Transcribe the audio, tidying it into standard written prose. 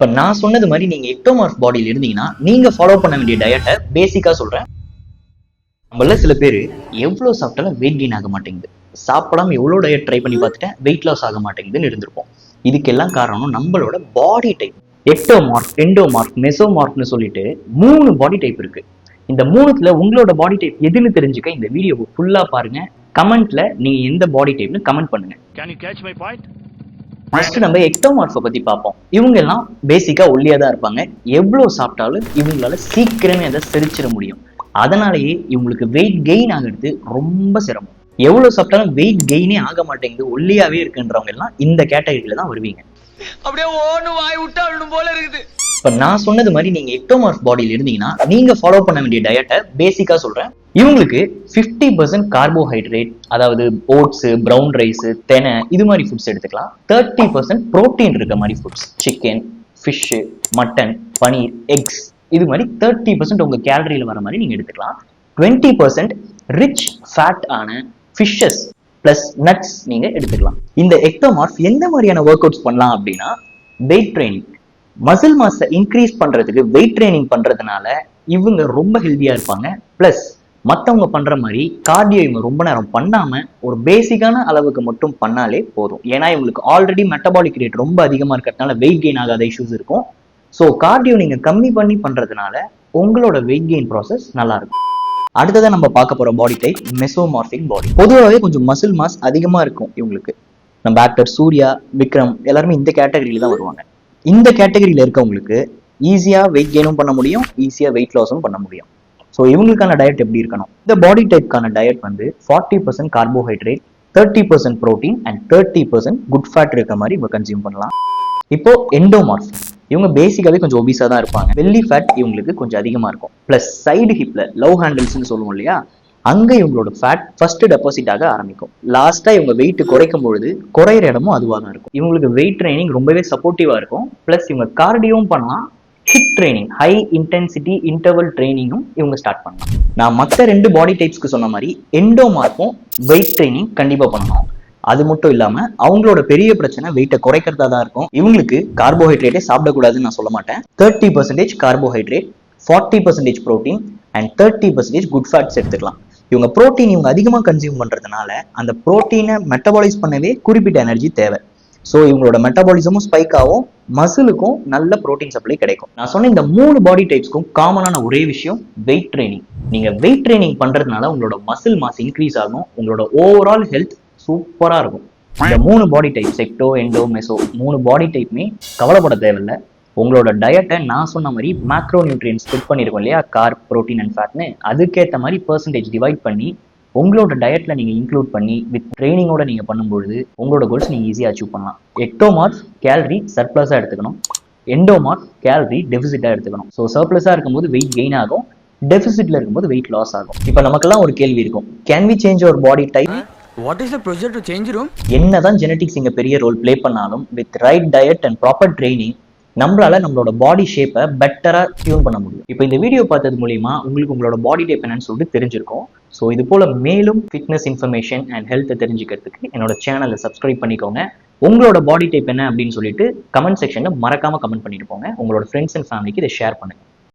இப்ப நான் சொன்னது மாதிரி நீங்க எக்டோமார்ஃப் பாடியில இருந்தீங்கன்னா நீங்க ஃபாலோ பண்ண வேண்டிய டயட்டை பேசிக்கா சொல்றேன். நம்மள சில பேர் எவ்வளவு சாப்பிட்டாலும் வெயிட் கெயின் ஆக மாட்டேங்குது, சாப்பிடாம எவ்வளவு டயட் ட்ரை பண்ணி பார்த்துட்டேன் வெயிட் லாஸ் ஆக மாட்டேங்குதுன்னு இருந்திருப்போம். இதுக்கெல்லாம் காரணம் நம்மளோட பாடி டைப். எக்டோமார்ஃப், எண்டோமார்ஃப், மெசோமார்ஃப்னு சொல்லிட்டு 3 பாடி டைப் இருக்கு. இந்த 3த்துல உங்களோட பாடி டைப் எதுன்னு தெரிஞ்சுக்க இந்த வீடியோவை ஃபுல்லா பாருங்க. கமெண்ட்ல நீங்க எந்த பாடி டைப்னு கமெண்ட் பண்ணுங்க. Can you catch my point? First நம்ம எக்டோமார்ஃபை பத்தி பார்ப்போம். இவங்க எல்லாம் பேசிக்கா ஒல்லியா தான் இருப்பாங்க. எவ்வளவு சாப்பிட்டாலும் இவங்களால சீக்கிரமே அதை செரிச்சிட முடியும். அதனாலேயே இவங்களுக்கு வெயிட் கெயின் ஆகிறது ரொம்ப சிரமம். எவ்வளவு சாப்பிட்டாலும் வெயிட் கெயினே ஆக மாட்டேங்குது, ஒல்லியாவே இருக்குன்றவங்க எல்லாம் இந்த கேட்டகரியில தான் வருவீங்க. அப்படியே ஓன்னு வாய் விட்டா விடும் போல இருக்குது. இப்ப நான் சொன்னது மாதிரி நீங்க எக்டோமார்ஃப் பாடியில இருந்தீங்கன்னா நீங்க ஃபாலோ பண்ண வேண்டிய டயட்டை பேசிக்கா சொல்றேன். இவங்களுக்கு 50% கார்போஹைட்ரேட், அதாவது ஓட்ஸ், பிரவுன் ரைஸ், தெனை இது மாதிரி ஃபுட்ஸ் எடுத்துக்கலாம். 30% புரோட்டீன் இருக்க மாதிரி foods, chicken, fish, mutton, paneer, X இது மாதிரி 30% உங்க கேலரியில வர மாதிரி நீங்க எடுத்துக்கலாம். 20% ரிச் ஃபேட் ஆன ஃபிஷ்ஷஸ் பிளஸ் நட்ஸ் நீங்க எடுத்துக்கலாம். இந்த எக்டோமார்ஃப் எந்த மாதிரியான ஒர்க் அவுட்ஸ் பண்ணலாம் அப்படின்னா, வெயிட் ட்ரைனிங், மசில் மாஸை இன்க்ரீஸ் பண்றதுக்கு வெயிட் ட்ரைனிங் பண்றதுனால இவங்க ரொம்ப ஹெல்தியா இருப்பாங்க. பிளஸ் மற்றவங்க பண்ற மாதிரி கார்டியோ இவங்க ரொம்ப நேரம் பண்ணாம ஒரு பேசிக்கான அளவுக்கு மட்டும் பண்ணாலே போதும். ஏன்னா இவங்களுக்கு ஆல்ரெடி மெட்டபாலிக் ரேட் ரொம்ப அதிகமா இருக்கிறதுனால வெயிட் கெயின் ஆகாத இஷ்யூஸ் இருக்கும். ஸோ கார்டியோ நீங்க கம்மி பண்ணி பண்றதுனால உங்களோட வெயிட் கெயின் ப்ராசஸ் நல்லா இருக்கும். அடுத்ததான் நம்ம பார்க்க போற பாடி டைப் மெசோமார்பிக் பாடி. பொதுவாகவே கொஞ்சம் மசில் மாஸ் அதிகமா இருக்கும் இவங்களுக்கு. நம்ம ஆக்டர் சூர்யா, விக்ரம் எல்லாருமே இந்த கேட்டகரியில தான் வருவாங்க. இந்த கேட்டகரியில இருக்கவங்களுக்கு ஈஸியா வெயிட் கெயினும் பண்ண முடியும், ஈஸியா வெயிட் லாஸும் பண்ண முடியும். ஸோ இவங்களுக்கான டயட் எப்படி இருக்கணும்? இந்த பாடி டைப்க்கான டயட் வந்து 40% carbohydrate, 30% protein and 30% good fat இருக்க மாதிரி இவங்க கன்சியூம் பண்ணலாம். இப்போ எண்டோமார்ஃப், இவங்க பேசிக்காவே கொஞ்சம் ஒபிஸா தான் இருப்பாங்க. பெல்லி ஃபேட் இவங்களுக்கு கொஞ்சம் அதிகமா இருக்கும். பிளஸ் சைடு ஹிப்ல லவ் ஹேண்டில்ஸ்னு சொல்லுவோம் இல்லையா, அங்க இவங்களோட ஃபேட் ஃபர்ஸ்ட் டெபாசிட் ஆக ஆரம்பிக்கும். லாஸ்டா இவங்க வெயிட் குறைக்கும் பொழுது குறையிற இடமும் அதுவாக தான் இருக்கும். இவங்களுக்கு வெயிட் ட்ரைனிங் ரொம்பவே சப்போர்ட்டிவா இருக்கும். பிளஸ் இவங்க கார்டியோவும் பண்ணலாம், HIIT training, high intensity interval ட்ரைனிங்கும் இவங்க ஸ்டார்ட் பண்ணலாம். நான் மற்ற 2 பாடி டைப்ஸ்க்கு சொன்ன மாதிரி எண்டோமார்ஃபும் வெயிட் ட்ரைனிங் கண்டிப்பா பண்ணணும். அது மட்டும் இல்லாம அவங்களோட பெரிய பிரச்சனை வெயிட்டை குறைக்கிறதா தான் இருக்கும். இவங்களுக்கு கார்போஹைட்ரேட்டே சாப்பிடக்கூடாதுன்னு நான் சொல்ல மாட்டேன். 30% carbohydrate, 40% protein and 30% good fats எடுத்துக்கலாம். இவங்க ப்ரோட்டீன் இவங்க அதிகமாக கன்சியூம் பண்றதுனால அந்த ப்ரோட்டீனை மெட்டபாலைஸ் பண்ணவே குறிப்பிட்ட எனர்ஜி தேவை. ஸோ இவங்களோட மெட்டபாலிசமும் ஸ்பைக் ஆகும், மசிலுக்கும் நல்ல ப்ரோட்டீன் சப்ளை கிடைக்கும். நான் சொன்ன இந்த 3 பாடி டைப்ஸ்க்கும் காமனான ஒரே விஷயம் வெயிட் ட்ரைனிங். நீங்க வெயிட் ட்ரைனிங் பண்றதுனால உங்களோட மசில் மாஸ் இன்க்ரீஸ் ஆகும், உங்களோட ஓவரால் ஹெல்த் சூப்பரா இருக்கும். இந்த 3 body type, ecto, endo, meso 3 பாடி டைப்புமே கவலைப்பட தேவையில்லை. உங்களோட டயட்டை நான் சொன்ன மாதிரி மேக்ரோ நியூட்ரியன்ஸ் ஸ்பிட் பண்ணிருக்கோம் இல்லையா, கார்ப், ப்ரோட்டீன் அண்ட் ஃபேட்னு, அதுக்கேற்ற மாதிரி பெர்சன்டேஜ் டிவைட் பண்ணி உங்களோட டயட்ல நீங்க இன்க்ளூட் பண்ணி வித் ட்ரைனிங்கோட நீங்க பண்ணும்பொழுது உங்களோட கோல்ஸ் நீங்க ஈஸியா அச்சீவ் பண்ணலாம். எக்டோமார்ஃப் கேலரி சர்ப்ளஸா எடுத்துக்கணும், எண்டோமார்ஃப் கேலரி டெபிசிட்டா எடுத்துக்கணும். ஸோ சர்ப்ளஸா இருக்கும்போது வெயிட் கெயின் ஆகும், டெபிசிட்ல இருக்கும்போது வெயிட் லாஸ் ஆகும். இப்போ நமக்கெல்லாம் ஒரு கேள்வி இருக்கும், can we change our body type? What is the procedure to change room? என்னதான் ஜெனடிக்ஸ் இங்க பெரிய ரோல் பிளே பண்ணாலும் with right diet and proper training நம்மளால நம்மளோட பாடி ஷேப்பை பெட்டரா டியூன் பண்ண முடியும். இப்போ இந்த வீடியோ பார்த்தது மூலியமா உங்களுக்கு உங்களோட பாடி டைப் என்னன்னு சொல்லிட்டு தெரிஞ்சிருக்கும். ஸோ இது போல மேலும் ஃபிட்னஸ் இன்ஃபர்மேஷன் அண்ட் ஹெல்த்தை தெரிஞ்சுக்கிறதுக்கு என்னோட சேனலை சப்ஸ்கிரைப் பண்ணிக்கோங்க. உங்களோட பாடி டைப் என்ன அப்படின்னு சொல்லிட்டு கமெண்ட் செக்ஷன்ல மறக்காம கமெண்ட் பண்ணிட்டு போங்க. உங்களோட ஃப்ரெண்ட்ஸ் அண்ட் ஃபேமிலிக்கு இதை ஷேர் பண்ணுங்க.